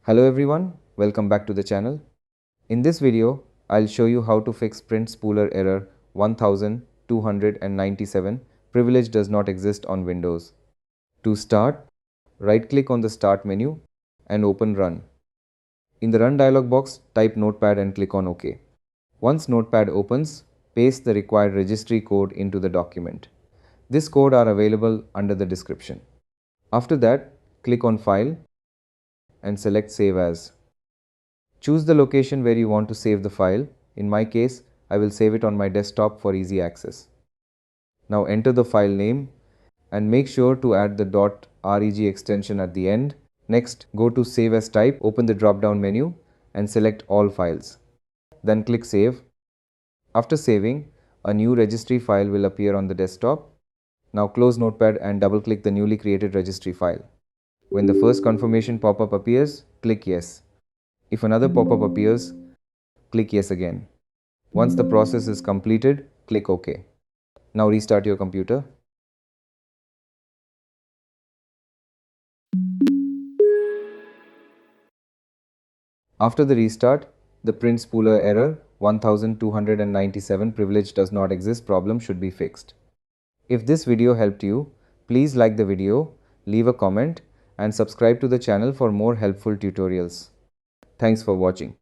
Hello everyone, welcome back to the channel. In this video, I'll show you how to fix Print Spooler Error 1297 privilege does not exist on Windows. To start, right-click on the Start menu and open Run. In the Run dialog box, type Notepad and click on OK. Once Notepad opens, paste the required registry code into the document. This code are available under the description. After that, click on File and select Save As. Choose the location where you want to save the file. In my case, I will save it on my desktop for easy access. Now enter the file name and make sure to add the .reg extension at the end. Next, go to Save As Type, open the drop-down menu and select all files. Then click Save. After saving, a new registry file will appear on the desktop. Now close Notepad and double-click the newly created registry file. When the first confirmation pop-up appears, click Yes. If another pop-up appears, click Yes again. Once the process is completed, click OK. Now restart your computer. After the restart, the Print Spooler Error 1297 privilege does not exist problem should be fixed. If this video helped you, please like the video, leave a comment and subscribe to the channel for more helpful tutorials. Thanks for watching.